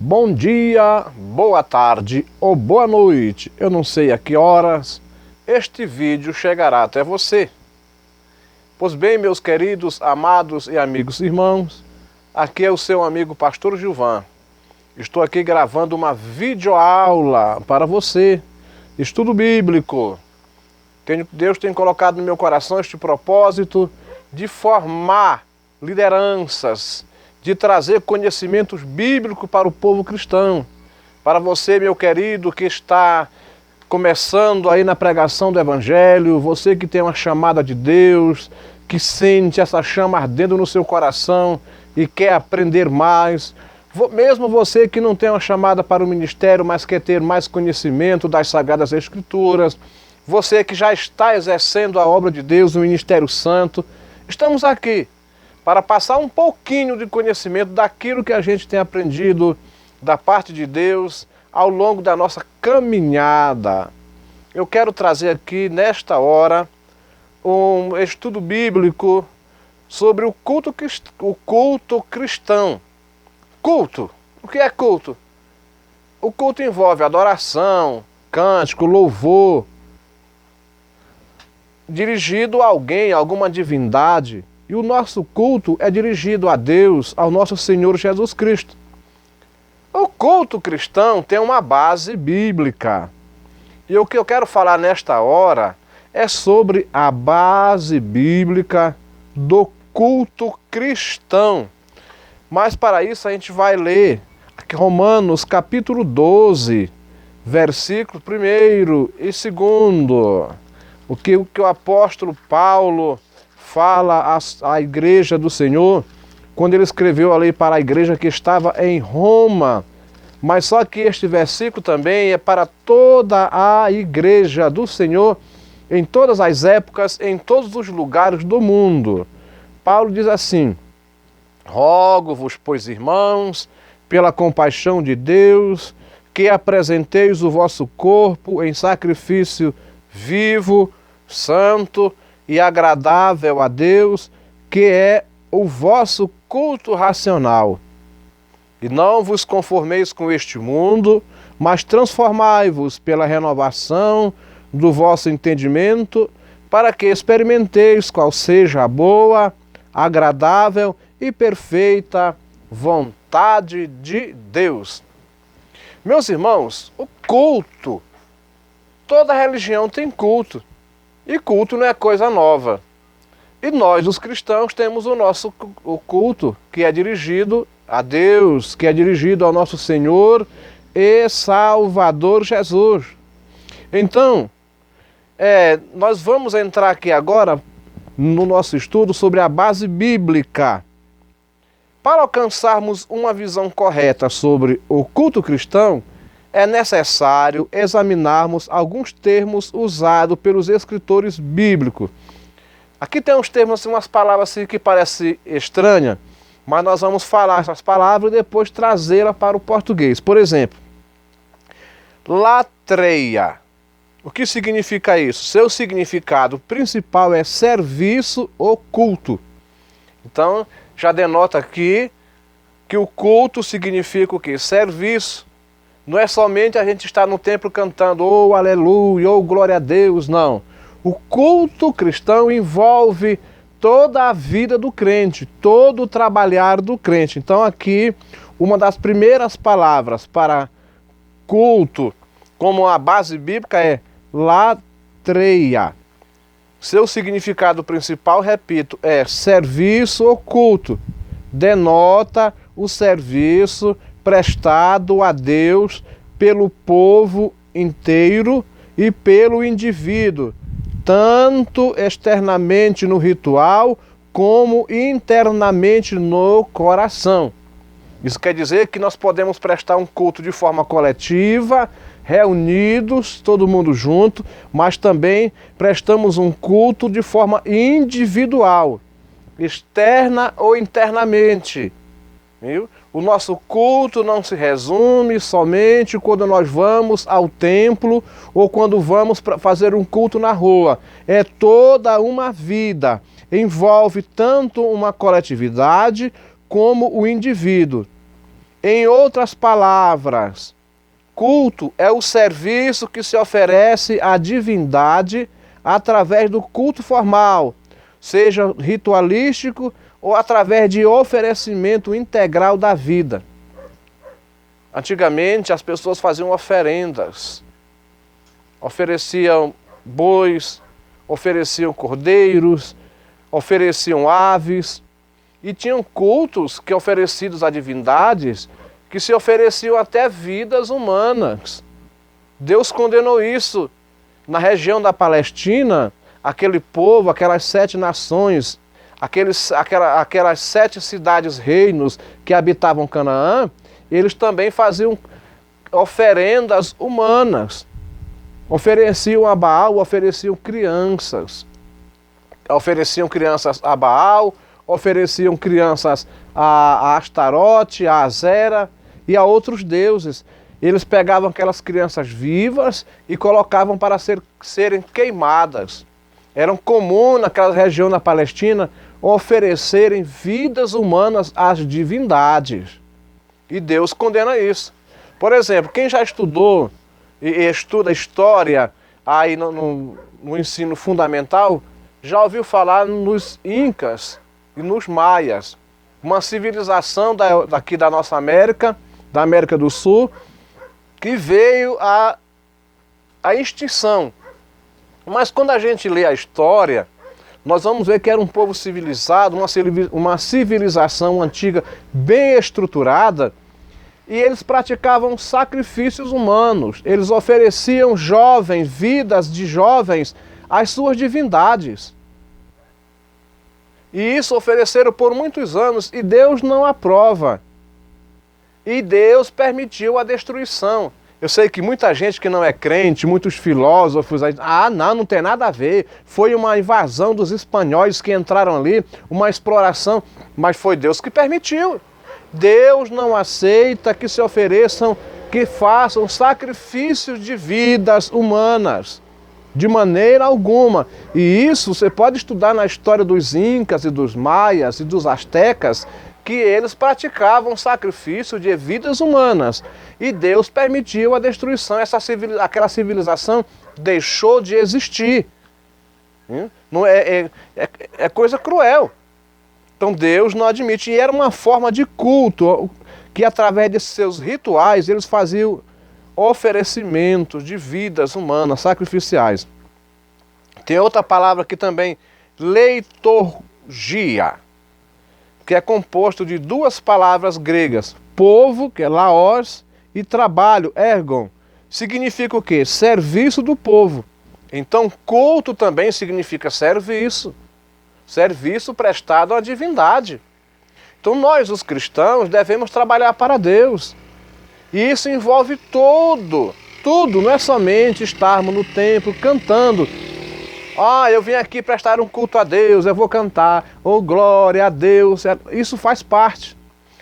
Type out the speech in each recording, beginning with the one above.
Bom dia, boa tarde ou boa noite. Eu não sei a que horas este vídeo chegará até você. Pois bem, meus queridos, amados e amigos irmãos, aqui é o seu amigo Pastor Gilvan. Estou aqui gravando uma videoaula para você, estudo bíblico. Deus tem colocado no meu coração este propósito de formar lideranças, de trazer conhecimentos bíblicos para o povo cristão. Para você, meu querido, que está começando aí na pregação do Evangelho, você que tem uma chamada de Deus, que sente essa chama ardendo no seu coração e quer aprender mais, mesmo você que não tem uma chamada para o ministério, mas quer ter mais conhecimento das Sagradas Escrituras, você que já está exercendo a obra de Deus, o Ministério Santo, estamos aqui para passar um pouquinho de conhecimento daquilo que a gente tem aprendido da parte de Deus ao longo da nossa caminhada. Eu quero trazer aqui, nesta hora, um estudo bíblico sobre o culto cristão. Culto. O que é culto? O culto envolve adoração, cântico, louvor, dirigido a alguém, a alguma divindade. E o nosso culto é dirigido a Deus, ao nosso Senhor Jesus Cristo. O culto cristão tem uma base bíblica. E o que eu quero falar nesta hora é sobre a base bíblica do culto cristão. Mas para isso a gente vai ler aqui Romanos capítulo 12, versículo 1 e 2. O que o apóstolo Paulo fala à igreja do Senhor, quando ele escreveu ali para a igreja que estava em Roma. Mas só que este versículo também é para toda a igreja do Senhor, em todas as épocas, em todos os lugares do mundo. Paulo diz assim: rogo-vos, pois, irmãos, pela compaixão de Deus, que apresenteis o vosso corpo em sacrifício vivo, santo e agradável a Deus, que é o vosso culto racional. E não vos conformeis com este mundo, mas transformai-vos pela renovação do vosso entendimento, para que experimenteis qual seja a boa, agradável e perfeita vontade de Deus. Meus irmãos, o culto, toda religião tem culto. E culto não é coisa nova. E nós, os cristãos, temos o culto que é dirigido a Deus, que é dirigido ao nosso Senhor e Salvador Jesus. Então, nós vamos entrar aqui agora no nosso estudo sobre a base bíblica. Para alcançarmos uma visão correta sobre o culto cristão, é necessário examinarmos alguns termos usados pelos escritores bíblicos. Aqui tem uns termos, umas palavras assim, que parecem estranhas, mas nós vamos falar essas palavras e depois trazê-las para o português. Por exemplo, latreia. O que significa isso? Seu significado principal é serviço ou culto. Então, já denota aqui que o culto significa o quê? Serviço. Não é somente a gente estar no templo cantando, oh, aleluia, oh, glória a Deus, não. O culto cristão envolve toda a vida do crente, todo o trabalhar do crente. Então aqui, uma das primeiras palavras para culto, como a base bíblica, é latreia. Seu significado principal, repito, é serviço ou culto. Denota o serviço prestado a Deus pelo povo inteiro e pelo indivíduo, tanto externamente no ritual como internamente no coração. Isso quer dizer que nós podemos prestar um culto de forma coletiva, reunidos, todo mundo junto, mas também prestamos um culto de forma individual, externa ou internamente. Viu? O nosso culto não se resume somente quando nós vamos ao templo ou quando vamos fazer um culto na rua. É toda uma vida. Envolve tanto uma coletividade como o indivíduo. Em outras palavras, culto é o serviço que se oferece à divindade através do culto formal, seja ritualístico ou através de oferecimento integral da vida. Antigamente as pessoas faziam oferendas, ofereciam bois, ofereciam cordeiros, ofereciam aves, e tinham cultos que oferecidos a divindades que se ofereciam até vidas humanas. Deus condenou isso. Na região da Palestina, aquele povo, aquelas 7 nações, aquelas 7 cidades-reinos que habitavam Canaã, eles também faziam oferendas humanas. Ofereciam a Baal, ofereciam crianças. Ofereciam crianças a Baal, ofereciam crianças a Astarote, a Azera e a outros deuses. Eles pegavam aquelas crianças vivas e colocavam para serem queimadas. Era comum naquela região da Palestina oferecerem vidas humanas às divindades. E Deus condena isso. Por exemplo, quem já estudou e estuda história aí no ensino fundamental, já ouviu falar nos Incas e nos Maias, uma civilização daqui da nossa América, da América do Sul, que veio à extinção. Mas quando a gente lê a história, nós vamos ver que era um povo civilizado, uma civilização antiga bem estruturada, e eles praticavam sacrifícios humanos. Eles ofereciam vidas de jovens às suas divindades. E isso ofereceram por muitos anos, e Deus não aprova. E Deus permitiu a destruição. Eu sei que muita gente que não é crente, muitos filósofos, não tem nada a ver. Foi uma invasão dos espanhóis que entraram ali, uma exploração, mas foi Deus que permitiu. Deus não aceita que se ofereçam, que façam sacrifícios de vidas humanas. De maneira alguma. E isso você pode estudar na história dos Incas e dos Maias e dos Astecas, que eles praticavam sacrifício de vidas humanas. E Deus permitiu a destruição. Aquela civilização deixou de existir. Não é coisa cruel. Então Deus não admite. E era uma forma de culto, que através desses seus rituais eles faziam oferecimentos de vidas humanas, sacrificiais. Tem outra palavra aqui também, leiturgia, que é composto de 2 palavras gregas, povo, que é laos, e trabalho, ergon. Significa o quê? Serviço do povo. Então, culto também significa serviço. Serviço prestado à divindade. Então, nós, os cristãos, devemos trabalhar para Deus. E isso envolve tudo, não é somente estarmos no templo cantando. Eu vim aqui prestar um culto a Deus, eu vou cantar, glória a Deus, isso faz parte.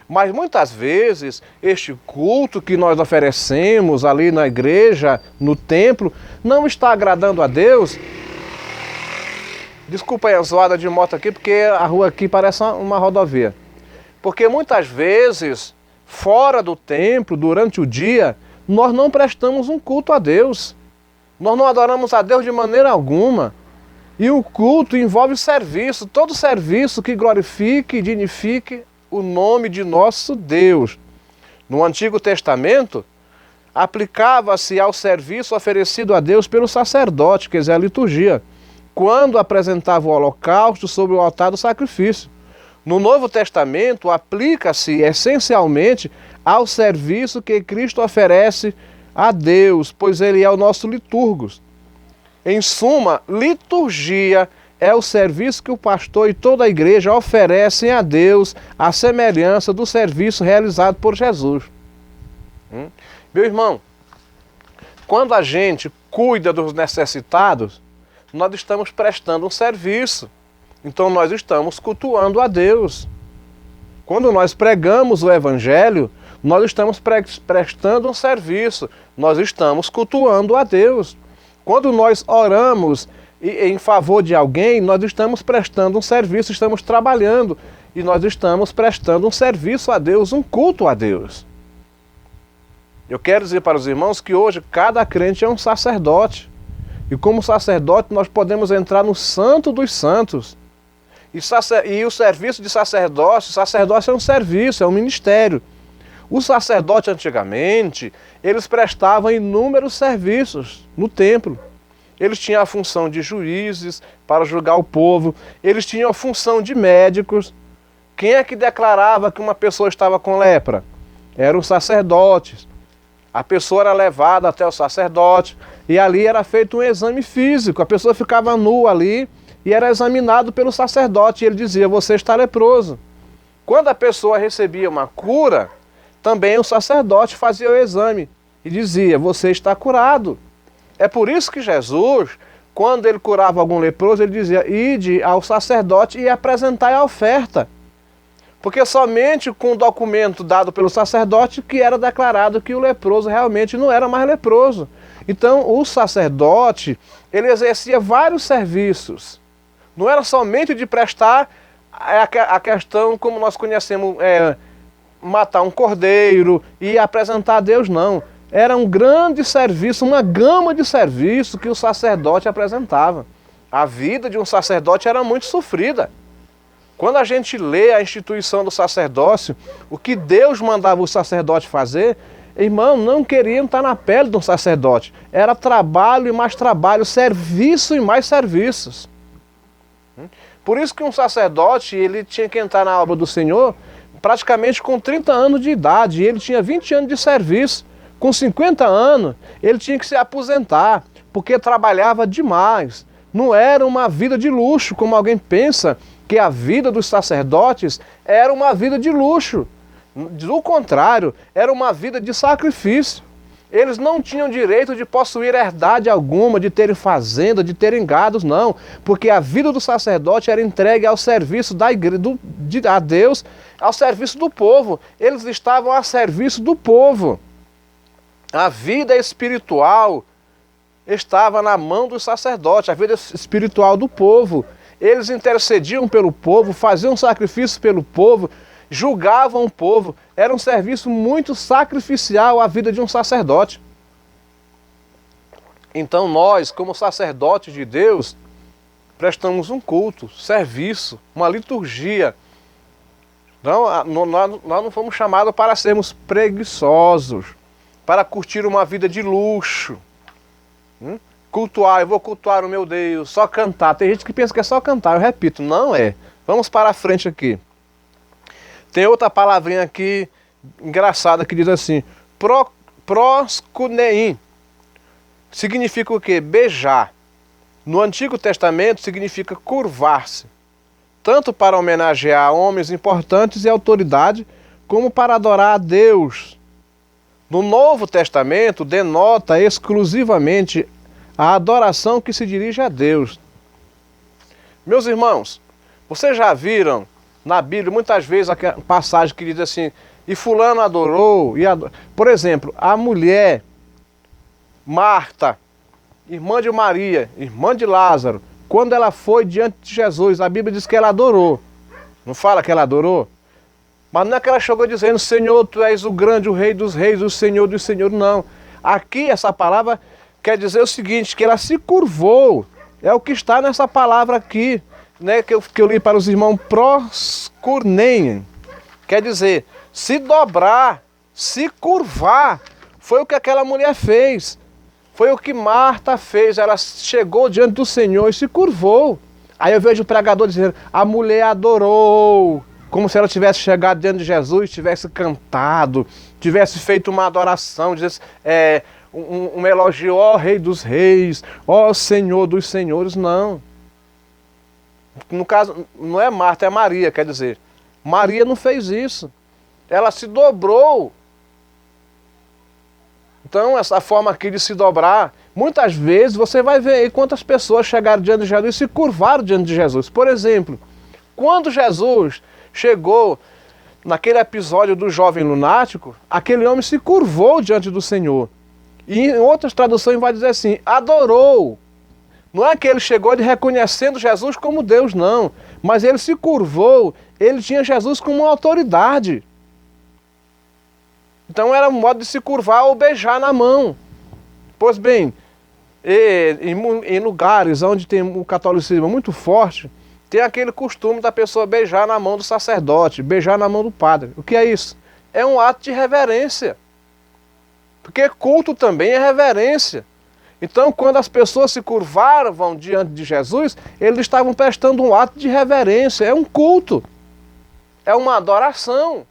Mas muitas vezes, este culto que nós oferecemos ali na igreja, no templo, não está agradando a Deus. Desculpa aí a zoada de moto aqui, porque a rua aqui parece uma rodovia. Porque muitas vezes, fora do templo, durante o dia, nós não prestamos um culto a Deus. Nós não adoramos a Deus de maneira alguma. E o culto envolve serviço, todo serviço que glorifique e dignifique o nome de nosso Deus. No Antigo Testamento, aplicava-se ao serviço oferecido a Deus pelo sacerdote, quer dizer, a liturgia, quando apresentava o holocausto sobre o altar do sacrifício. No Novo Testamento, aplica-se essencialmente ao serviço que Cristo oferece a Deus, pois Ele é o nosso liturgo. Em suma, liturgia é o serviço que o pastor e toda a igreja oferecem a Deus, à semelhança do serviço realizado por Jesus. Meu irmão, quando a gente cuida dos necessitados, nós estamos prestando um serviço. Então nós estamos cultuando a Deus. Quando nós pregamos o Evangelho, nós estamos prestando um serviço. Nós estamos cultuando a Deus. Quando nós oramos em favor de alguém, nós estamos prestando um serviço, estamos trabalhando. E nós estamos prestando um serviço a Deus, um culto a Deus. Eu quero dizer para os irmãos que hoje cada crente é um sacerdote. E como sacerdote nós podemos entrar no Santo dos Santos. E o serviço de sacerdócio é um serviço, é um ministério. O sacerdote antigamente, eles prestavam inúmeros serviços no templo. Eles tinham a função de juízes para julgar o povo, eles tinham a função de médicos. Quem é que declarava que uma pessoa estava com lepra? Eram os sacerdotes. A pessoa era levada até o sacerdote e ali era feito um exame físico. A pessoa ficava nua ali e era examinado pelo sacerdote. E ele dizia, você está leproso. Quando a pessoa recebia uma cura, também o sacerdote fazia o exame e dizia, você está curado. É por isso que Jesus, quando ele curava algum leproso, ele dizia, ide ao sacerdote e apresentai a oferta. Porque somente com o documento dado pelo sacerdote que era declarado que o leproso realmente não era mais leproso. Então o sacerdote, ele exercia vários serviços. Não era somente de prestar a questão como nós conhecemos, matar um cordeiro e apresentar a Deus, não. Era um grande serviço, uma gama de serviços que o sacerdote apresentava. A vida de um sacerdote era muito sofrida. Quando a gente lê a instituição do sacerdócio, o que Deus mandava o sacerdote fazer, irmão, não queriam estar na pele de um sacerdote. Era trabalho e mais trabalho, serviço e mais serviços. Por isso que um sacerdote, ele tinha que entrar na obra do Senhor praticamente com 30 anos de idade, e ele tinha 20 anos de serviço. Com 50 anos, ele tinha que se aposentar, porque trabalhava demais. Não era uma vida de luxo, como alguém pensa, que a vida dos sacerdotes era uma vida de luxo. Do contrário, era uma vida de sacrifício. Eles não tinham direito de possuir herdade alguma, de terem fazenda, de terem gados, não. Porque a vida do sacerdote era entregue ao serviço da igreja, a Deus, ao serviço do povo. Eles estavam a serviço do povo. A vida espiritual estava na mão dos sacerdotes, a vida espiritual do povo. Eles intercediam pelo povo, faziam sacrifício pelo povo, julgavam o povo. Era um serviço muito sacrificial a vida de um sacerdote. Então nós, como sacerdotes de Deus, prestamos um culto, serviço, uma liturgia. Nós não fomos chamados para sermos preguiçosos, para curtir uma vida de luxo. Cultuar, eu vou cultuar o meu Deus, só cantar. Tem gente que pensa que é só cantar, eu repito, não é. Vamos para a frente aqui. Tem outra palavrinha aqui, engraçada, que diz assim, proskunein. Significa o quê? Beijar. No Antigo Testamento significa curvar-se. Tanto para homenagear homens importantes e autoridade, como para adorar a Deus. No Novo Testamento denota exclusivamente a adoração que se dirige a Deus. Meus irmãos, vocês já viram na Bíblia muitas vezes a passagem que diz assim, e fulano adorou, por exemplo, a mulher Marta, irmã de Maria, irmã de Lázaro, quando ela foi diante de Jesus, a Bíblia diz que ela adorou. Não fala que ela adorou? Mas não é que ela chegou dizendo, Senhor, Tu és o grande, o Rei dos reis, o Senhor dos senhores, não. Aqui essa palavra quer dizer o seguinte, que ela se curvou. É o que está nessa palavra aqui, né, que eu li para os irmãos, proskunein. Quer dizer, se dobrar, se curvar. Foi o que aquela mulher fez. Foi o que Marta fez. Ela chegou diante do Senhor e se curvou. Aí eu vejo o pregador dizendo, a mulher adorou. Como se ela tivesse chegado diante de Jesus, tivesse cantado, tivesse feito uma adoração, dizesse, um elogio, ó Rei dos reis, ó Senhor dos senhores, não. No caso, não é Marta, é Maria, quer dizer. Maria não fez isso. Ela se dobrou. Então, essa forma aqui de se dobrar, muitas vezes você vai ver aí quantas pessoas chegaram diante de Jesus e se curvaram diante de Jesus. Por exemplo, quando Jesus chegou naquele episódio do jovem lunático, aquele homem se curvou diante do Senhor. E em outras traduções vai dizer assim, adorou. Não é que ele chegou de reconhecendo Jesus como Deus, não. Mas ele se curvou, ele tinha Jesus como uma autoridade. Então era um modo de se curvar ou beijar na mão. Pois bem, em lugares onde tem um catolicismo muito forte, tem aquele costume da pessoa beijar na mão do sacerdote, beijar na mão do padre. O que é isso? É um ato de reverência. Porque culto também é reverência. Então, quando as pessoas se curvavam diante de Jesus, eles estavam prestando um ato de reverência. É um culto. É uma adoração.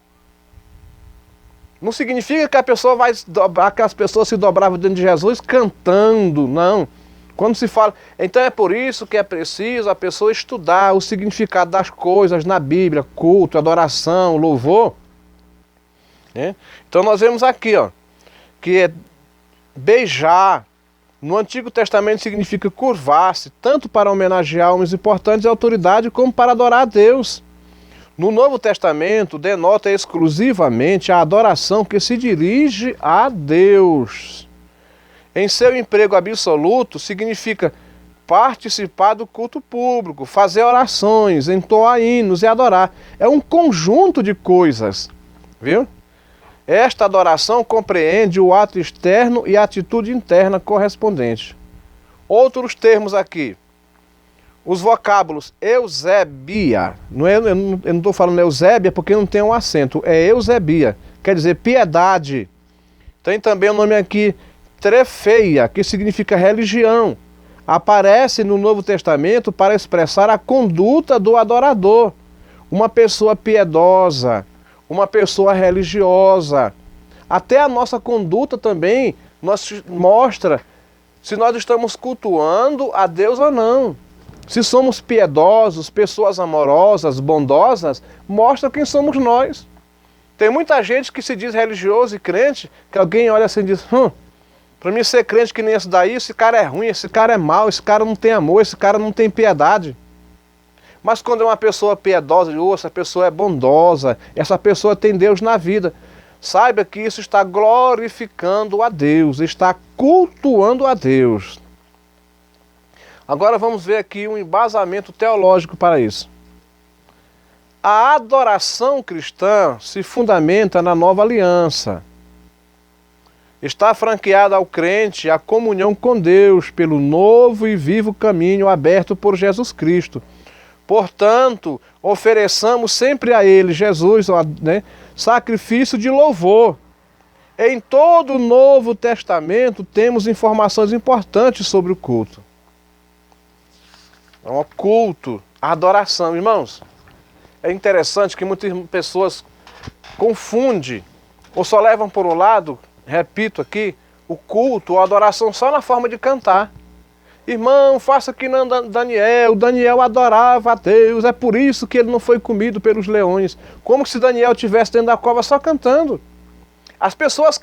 Não significa que a pessoa vai dobrar, que as pessoas se dobravam diante de Jesus cantando, não. Quando se fala, então é por isso que é preciso a pessoa estudar o significado das coisas na Bíblia, culto, adoração, louvor. Né? Então nós vemos aqui, ó, que é beijar. No Antigo Testamento significa curvar-se, tanto para homenagear homens importantes e autoridade, como para adorar a Deus. No Novo Testamento, denota exclusivamente a adoração que se dirige a Deus. Em seu emprego absoluto, significa participar do culto público, fazer orações, entoar hinos e adorar. É um conjunto de coisas, viu? Esta adoração compreende o ato externo e a atitude interna correspondente. Outros termos aqui. Os vocábulos Eusébia, eu não estou falando Eusébia porque não tem um acento, é Eusébia, quer dizer piedade. Tem também o nome aqui Trefeia, que significa religião. Aparece no Novo Testamento para expressar a conduta do adorador. Uma pessoa piedosa, uma pessoa religiosa. Até a nossa conduta também mostra se nós estamos cultuando a Deus ou não. Se somos piedosos, pessoas amorosas, bondosas, mostra quem somos nós. Tem muita gente que se diz religioso e crente, que alguém olha assim e diz, para mim ser crente que nem esse daí, esse cara é ruim, esse cara é mau, esse cara não tem amor, esse cara não tem piedade. Mas quando é uma pessoa piedosa, essa pessoa é bondosa, essa pessoa tem Deus na vida, saiba que isso está glorificando a Deus, está cultuando a Deus. Agora vamos ver aqui um embasamento teológico para isso. A adoração cristã se fundamenta na nova aliança. Está franqueada ao crente a comunhão com Deus pelo novo e vivo caminho aberto por Jesus Cristo. Portanto, ofereçamos sempre a Ele, Jesus, né, sacrifício de louvor. Em todo o Novo Testamento temos informações importantes sobre o culto. É um culto, a adoração. Irmãos, é interessante que muitas pessoas confundem ou só levam por um lado, repito aqui, o culto, a adoração só na forma de cantar. Irmão, faça que não Daniel. Daniel adorava a Deus, é por isso que ele não foi comido pelos leões. Como se Daniel estivesse dentro da cova só cantando. As pessoas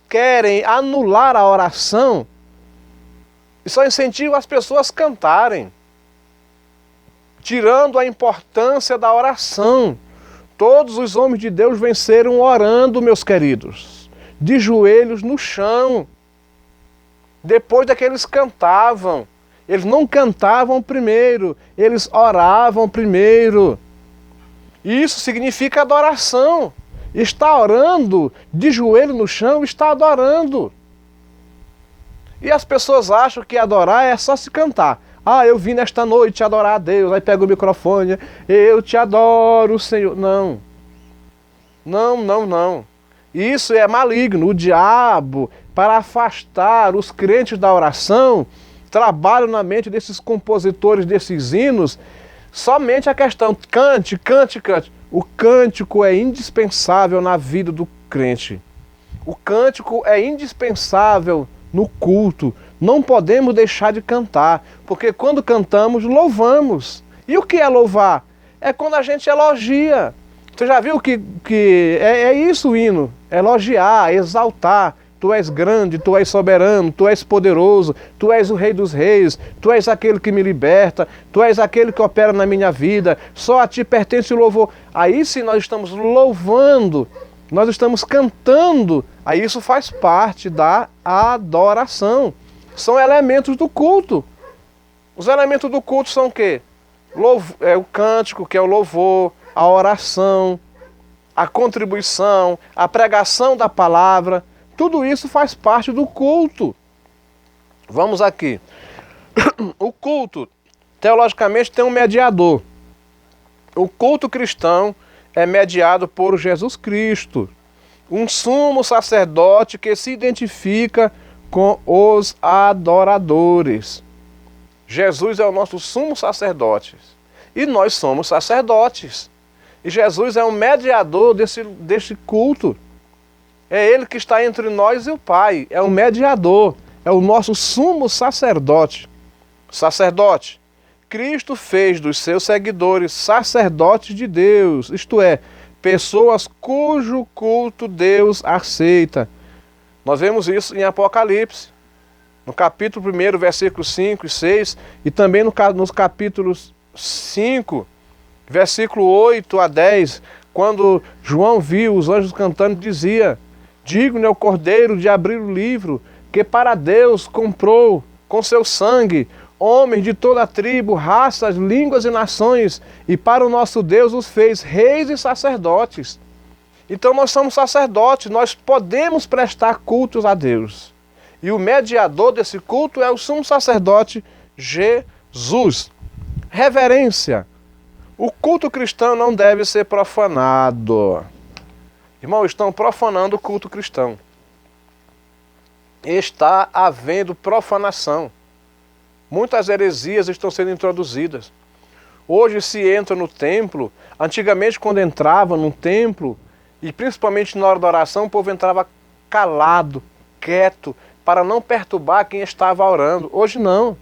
querem anular a oração e só incentivam as pessoas a cantarem, tirando a importância da oração. Todos os homens de Deus venceram orando, meus queridos, de joelhos no chão. Depois daqueles cantavam. Eles não cantavam primeiro, eles oravam primeiro. Isso significa adoração. Está orando de joelho no chão, está adorando. E as pessoas acham que adorar é só se cantar. Eu vim nesta noite adorar a Deus. Aí pega o microfone, eu te adoro, Senhor. Não. Não, não, não. Isso é maligno. O diabo, para afastar os crentes da oração, trabalha na mente desses compositores, desses hinos, somente a questão, cante, cante, cante. O cântico é indispensável na vida do crente. O cântico é indispensável no culto. Não podemos deixar de cantar, porque quando cantamos, louvamos. E o que é louvar? É quando a gente elogia. Você já viu que é isso o hino? Elogiar, exaltar. Tu és grande, tu és soberano, tu és poderoso, tu és o Rei dos Reis, tu és aquele que me liberta, tu és aquele que opera na minha vida, só a ti pertence o louvor. Aí sim nós estamos louvando, nós estamos cantando, aí isso faz parte da adoração. São elementos do culto. Os elementos do culto são o quê? O cântico, que é o louvor, a oração, a contribuição, a pregação da palavra, tudo isso faz parte do culto. Vamos aqui. O culto, teologicamente, tem um mediador. O culto cristão é mediado por Jesus Cristo, um sumo sacerdote que se identifica com os adoradores. Jesus é o nosso sumo sacerdote e nós somos sacerdotes. E Jesus é o mediador desse culto. É Ele que está entre nós e o Pai, é o mediador, é o nosso sumo sacerdote. Sacerdote, Cristo fez dos seus seguidores sacerdotes de Deus, isto é, pessoas cujo culto Deus aceita. Nós vemos isso em Apocalipse, no capítulo 1, versículos 5 e 6, e também nos capítulos 5, versículo 8 a 10, quando João viu os anjos cantando, dizia: digno é o Cordeiro de abrir o livro, que para Deus comprou com seu sangue homens de toda a tribo, raças, línguas e nações, e para o nosso Deus os fez reis e sacerdotes. Então nós somos sacerdotes, nós podemos prestar cultos a Deus. E o mediador desse culto é o sumo sacerdote Jesus. Reverência. O culto cristão não deve ser profanado. Irmão, estão profanando o culto cristão. Está havendo profanação. Muitas heresias estão sendo introduzidas. Hoje se entra no templo, antigamente quando entrava no templo, e principalmente na hora da oração, o povo entrava calado, quieto, para não perturbar quem estava orando. Hoje não.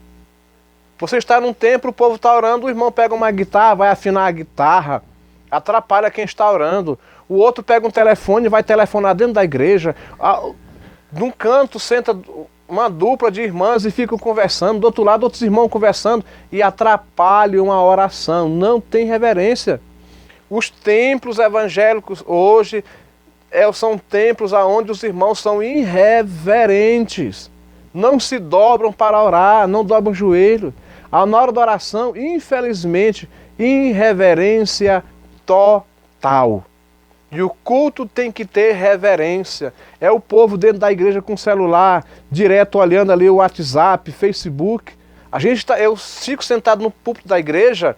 Você está num templo, o povo está orando, o irmão pega uma guitarra, vai afinar a guitarra, atrapalha quem está orando. O outro pega um telefone e vai telefonar dentro da igreja. Num canto senta uma dupla de irmãs e ficam conversando, do outro lado outros irmãos conversando e atrapalham a oração. Não tem reverência. Os templos evangélicos hoje são templos onde os irmãos são irreverentes. Não se dobram para orar, não dobram o joelho. Na hora da oração, infelizmente, irreverência total. E o culto tem que ter reverência. É o povo dentro da igreja com o celular, direto olhando ali o WhatsApp, Facebook. Eu fico sentado no púlpito da igreja,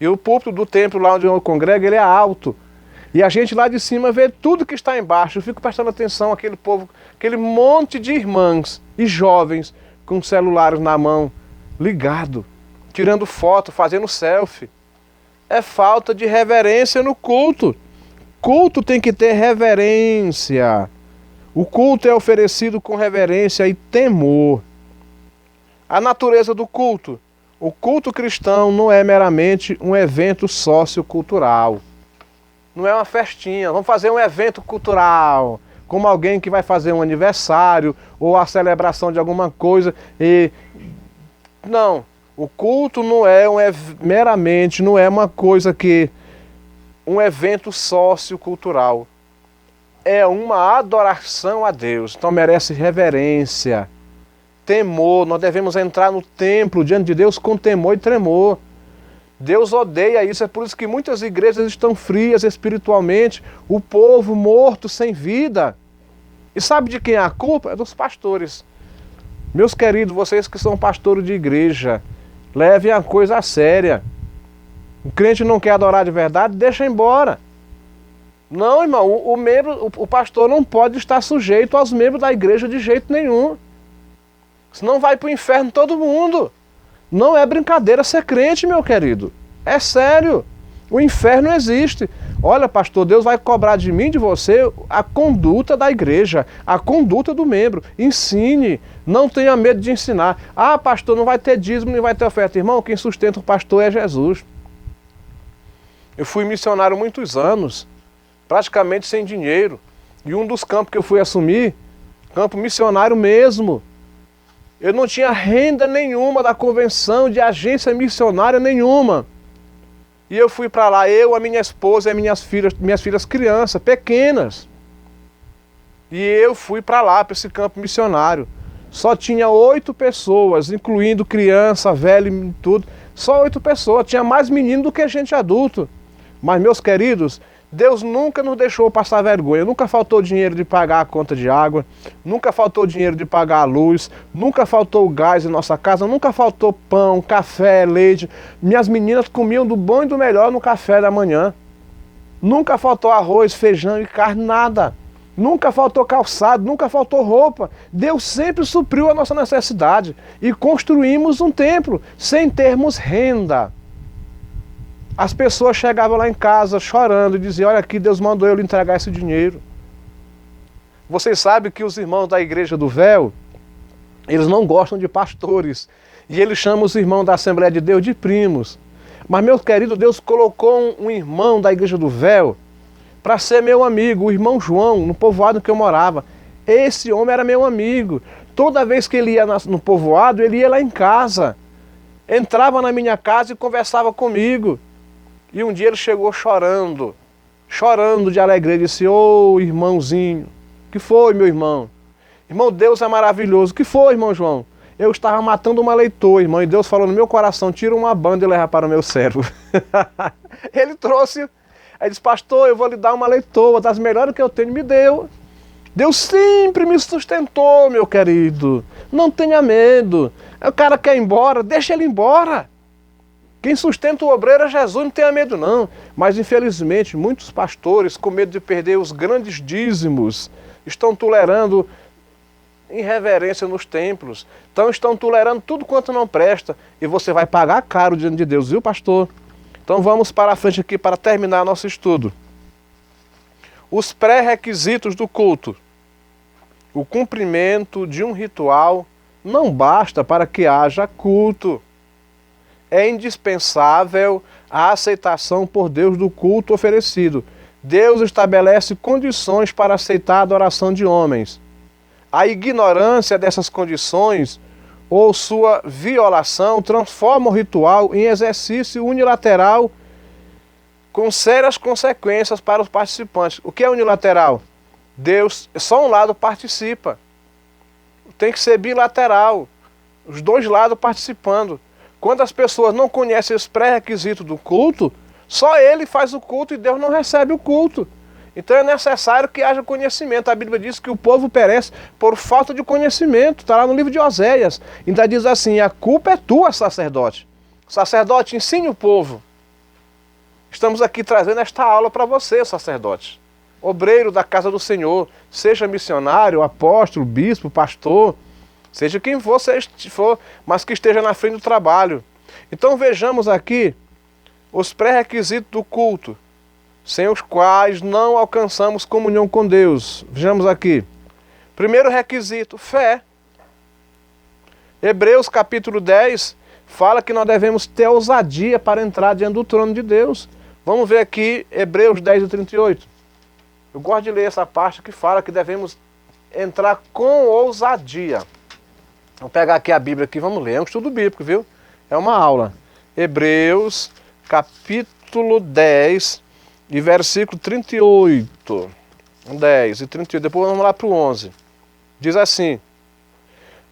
e o púlpito do templo lá onde eu congrego, ele é alto. E a gente lá de cima vê tudo que está embaixo. Eu fico prestando atenção àquele povo, aquele monte de irmãs e jovens com celulares na mão, ligado, tirando foto, fazendo selfie. É falta de reverência no culto. Culto tem que ter reverência. O culto é oferecido com reverência e temor. A natureza do culto. O culto cristão não é meramente um evento sociocultural. Não é uma festinha. Vamos fazer um evento cultural, como alguém que vai fazer um aniversário ou a celebração de alguma coisa. Não. O culto não é meramente, não é uma coisa que... um evento sociocultural. É uma adoração a Deus. Então merece reverência, temor. Nós devemos entrar no templo diante de Deus com temor e tremor. Deus odeia isso, é por isso que muitas igrejas estão frias espiritualmente, o povo morto, sem vida. E sabe de quem é a culpa? É dos pastores. Meus queridos, vocês que são pastores de igreja, levem a coisa a séria. O crente não quer adorar de verdade, deixa embora. Não, irmão, o pastor não pode estar sujeito aos membros da igreja de jeito nenhum. Senão vai para o inferno todo mundo. Não é brincadeira ser crente, meu querido. É sério. O inferno existe. Olha, pastor, Deus vai cobrar de mim, de você, a conduta da igreja, a conduta do membro. Ensine, não tenha medo de ensinar. Ah, pastor, não vai ter dízimo, não vai ter oferta. Irmão, quem sustenta o pastor é Jesus. Eu fui missionário muitos anos, praticamente sem dinheiro. E um dos campos que eu fui assumir, campo missionário mesmo, eu não tinha renda nenhuma da convenção, de agência missionária nenhuma. E eu fui para lá, eu, a minha esposa e minhas filhas crianças, pequenas. E eu fui para lá, para esse campo missionário. Só tinha 8 pessoas, incluindo criança, velho e tudo. Só 8 pessoas, tinha mais menino do que gente adulto. Mas, meus queridos, Deus nunca nos deixou passar vergonha, nunca faltou dinheiro de pagar a conta de água, nunca faltou dinheiro de pagar a luz, nunca faltou gás em nossa casa, nunca faltou pão, café, leite. Minhas meninas comiam do bom e do melhor no café da manhã. Nunca faltou arroz, feijão e carne, nada. Nunca faltou calçado, nunca faltou roupa. Deus sempre supriu a nossa necessidade e construímos um templo sem termos renda. As pessoas chegavam lá em casa chorando e diziam: olha aqui, Deus mandou eu lhe entregar esse dinheiro. Vocês sabem que os irmãos da Igreja do Véu, eles não gostam de pastores. E eles chamam os irmãos da Assembleia de Deus de primos. Mas, meu querido, Deus colocou um irmão da Igreja do Véu para ser meu amigo, o irmão João, no povoado que eu morava. Esse homem era meu amigo. Toda vez que ele ia no povoado, ele ia lá em casa. Entrava na minha casa e conversava comigo. E um dia ele chegou chorando de alegria, e disse: ô irmãozinho, que foi, meu irmão? Irmão, Deus é maravilhoso. Que foi, irmão João? Eu estava matando uma leitoa, irmão, e Deus falou no meu coração: tira uma banda e leva para o meu servo. Ele trouxe, aí disse: pastor, eu vou lhe dar uma leitoa, das melhores que eu tenho, me deu. Deus sempre me sustentou, meu querido. Não tenha medo. O cara quer ir embora, deixa ele embora. Quem sustenta o obreiro é Jesus, não tenha medo não. Mas infelizmente muitos pastores, com medo de perder os grandes dízimos, estão tolerando irreverência nos templos. Então estão tolerando tudo quanto não presta. E você vai pagar caro diante de Deus, viu, pastor? Então vamos para a frente aqui para terminar nosso estudo. Os pré-requisitos do culto. O cumprimento de um ritual não basta para que haja culto. É indispensável a aceitação por Deus do culto oferecido. Deus estabelece condições para aceitar a adoração de homens. A ignorância dessas condições ou sua violação transforma o ritual em exercício unilateral com sérias consequências para os participantes. O que é unilateral? Deus, só um lado participa. Tem que ser bilateral, os dois lados participando. Quando as pessoas não conhecem os pré-requisitos do culto, só ele faz o culto e Deus não recebe o culto. Então é necessário que haja conhecimento. A Bíblia diz que o povo perece por falta de conhecimento. Está lá no livro de Oséias. Ainda diz assim: a culpa é tua, sacerdote. Sacerdote, ensine o povo. Estamos aqui trazendo esta aula para você, sacerdote. Obreiro da casa do Senhor, seja missionário, apóstolo, bispo, pastor, seja quem for, mas que esteja na frente do trabalho. Então vejamos aqui os pré-requisitos do culto, sem os quais não alcançamos comunhão com Deus. Vejamos aqui. Primeiro requisito, fé. Hebreus capítulo 10 fala que nós devemos ter ousadia para entrar diante do trono de Deus. Vamos ver aqui Hebreus 10 e 38. Eu gosto de ler essa parte que fala que devemos entrar com ousadia. Vamos pegar aqui a Bíblia aqui, vamos ler. É um estudo bíblico, viu? É uma aula. Hebreus, capítulo 10, e versículo 38. 10 e 38. Depois vamos lá para o 11. Diz assim: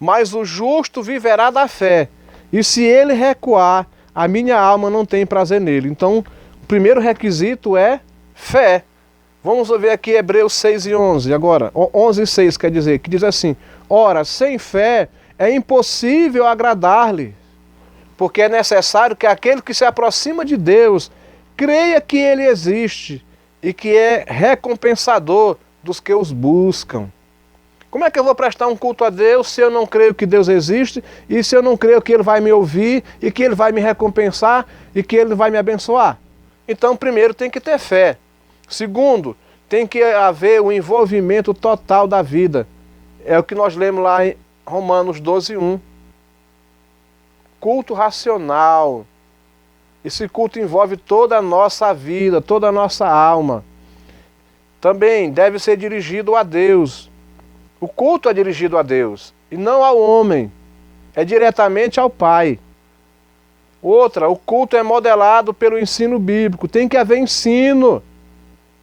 mas o justo viverá da fé, e se ele recuar, a minha alma não tem prazer nele. Então, o primeiro requisito é fé. Vamos ver aqui Hebreus 6 e 11 agora. 11 e 6 quer dizer, que diz assim: ora, sem fé é impossível agradar-lhe, porque é necessário que aquele que se aproxima de Deus creia que ele existe e que é recompensador dos que os buscam. Como é que eu vou prestar um culto a Deus se eu não creio que Deus existe e se eu não creio que Ele vai me ouvir e que Ele vai me recompensar e que Ele vai me abençoar? Então, primeiro, tem que ter fé. Segundo, tem que haver o envolvimento total da vida. É o que nós lemos lá em Romanos 12, 1. Culto racional. Esse culto envolve toda a nossa vida, toda a nossa alma. Também deve ser dirigido a Deus. O culto é dirigido a Deus e não ao homem. É diretamente ao Pai. Outra, o culto é modelado pelo ensino bíblico. Tem que haver ensino.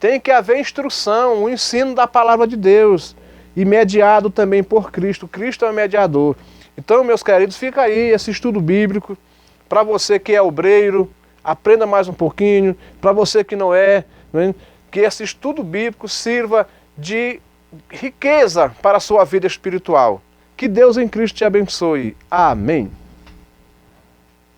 Tem que haver instrução, o ensino da palavra de Deus. E mediado também por Cristo. Cristo é o mediador. Então, meus queridos, fica aí esse estudo bíblico. Para você que é obreiro, aprenda mais um pouquinho. Para você que não é, que esse estudo bíblico sirva de riqueza para a sua vida espiritual. Que Deus em Cristo te abençoe. Amém.